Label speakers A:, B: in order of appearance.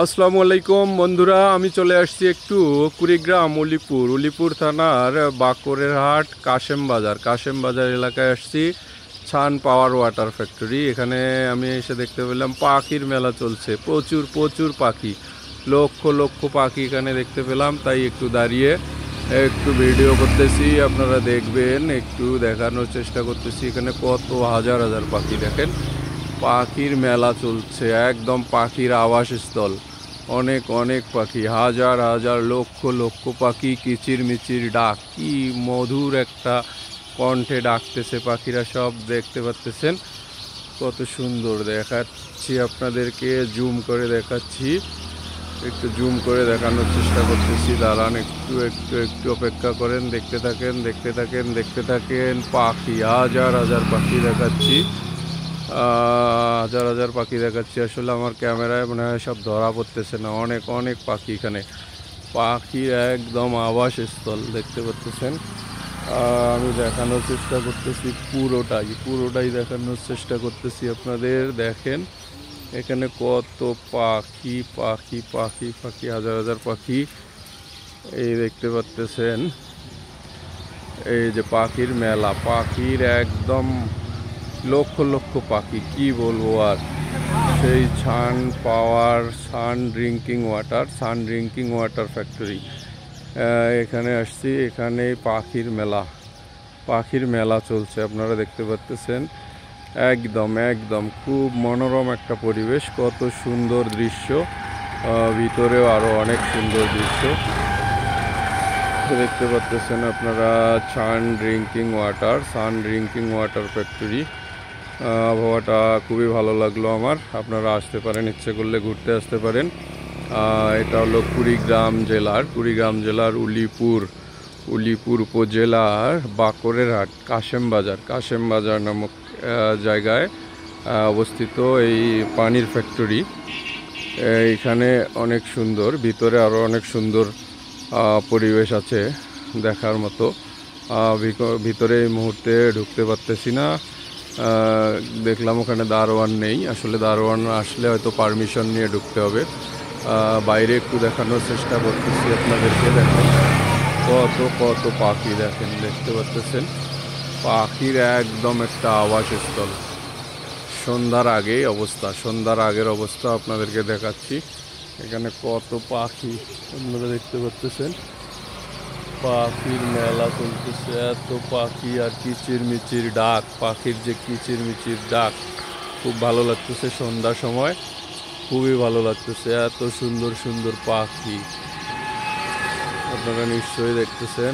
A: আসসালামু আলাইকুম বন্ধুরা, আমি চলে আসছি একটু কুড়িগ্রাম উলিপুর থানার বাকরেরহাট কাশেম বাজার এলাকায় আসছি। ছান পাওয়ার ওয়াটার ফ্যাক্টরি, এখানে আমি এসে দেখতে পেলাম পাখির মেলা চলছে। প্রচুর প্রচুর পাখি, লক্ষ লক্ষ পাখি এখানে দেখতে পেলাম। তাই একটু দাঁড়িয়ে একটু ভিডিও করতেছি, আপনারা দেখবেন, একটু দেখানোর চেষ্টা করতেছি। এখানে কত হাজার হাজার পাখি, দেখেন পাখির মেলা চলছে, একদম পাখির আবাসস্থল। অনেক অনেক পাখি, হাজার হাজার লক্ষ লক্ষ পাখি, কিচিরমিচির ডাক, কি মধুর একটা কণ্ঠে ডাকতেছে পাখিরা, সব দেখতে পাচ্তেছেন। কত সুন্দর দেখাচ্ছি আপনাদেরকে, জুম করে দেখাচ্ছি, একটু জুম করে দেখানোর চেষ্টা করতেছি। দাঁড়ান, একটু একটু একটু অপেক্ষা করেন, দেখতে থাকেন দেখতে থাকেন দেখতে থাকেন। পাখি, হাজার হাজার পাখি দেখাচ্ছি, হাজার হাজার পাখি দেখাচ্ছি। আসলে আমার ক্যামেরায় মনে হয় সব ধরা পড়তেছে না। অনেক অনেক পাখি এখানে, পাখির একদম আবাসস্থল দেখতে পাচ্ছেন। আমি দেখানোর চেষ্টা করতেছি, পুরোটাই দেখানোর চেষ্টা করতেছি আপনাদের। দেখেন এখানে কত পাখি পাখি পাখি পাখি, হাজার হাজার পাখি, এই দেখতে পাচ্তেছেন। এই যে পাখির মেলা, পাখির একদম লক্ষ লক্ষ পাখি, কি বলবো আর। সেই ছান ড্রিঙ্কিং ওয়াটার ফ্যাক্টরি, এখানে আসছি। এখানে পাখির মেলা চলছে, আপনারা দেখতে পাচ্তেছেন। একদম একদম খুব মনোরম একটা পরিবেশ, কত সুন্দর দৃশ্য। ভিতরেও আরও অনেক সুন্দর দৃশ্য দেখতে পাচ্তেছেন আপনারা। ছান ড্রিঙ্কিং ওয়াটার ফ্যাক্টরি, আবহাওয়াটা খুবই ভালো লাগলো আমার। আপনারা আসতে পারেন, ইচ্ছে করলে ঘুরতে আসতে পারেন। এটা হলো কুড়িগ্রাম জেলার উলিপুর উপজেলার বাকরেরহাট কাশেম বাজার নামক জায়গায় অবস্থিত এই পানির ফ্যাক্টরি। এইখানে অনেক সুন্দর, ভিতরে আরও অনেক সুন্দর পরিবেশ আছে দেখার মতো। ভিতরে এই মুহূর্তে ঢুকতে পারতেছি না। দেখলাম ওখানে দারোয়ান নেই, আসলে দারোয়ান আসলে হয়তো পারমিশন নিয়ে ঢুকতে হবে। বাইরে একটু দেখানোর চেষ্টা করতেছি আপনাদেরকে। দেখেন কত কত পাখি, দেখতে পাচ্ছেন। পাখির একদম একটা আবাসস্থল। সন্ধ্যার আগের অবস্থা আপনাদেরকে দেখাচ্ছি। এখানে কত পাখি আপনারা দেখতে পাচ্ছেন। পাখির মেলা চলতেছে, এত পাখি আর কিচিরমিচির ডাক, পাখির যে কিচিরমিচির ডাক খুব ভালো লাগতেছে। সন্ধ্যার সময় খুবই ভালো লাগতেছে, এত সুন্দর সুন্দর পাখি আপনারা নিশ্চয়ই দেখতেছেন।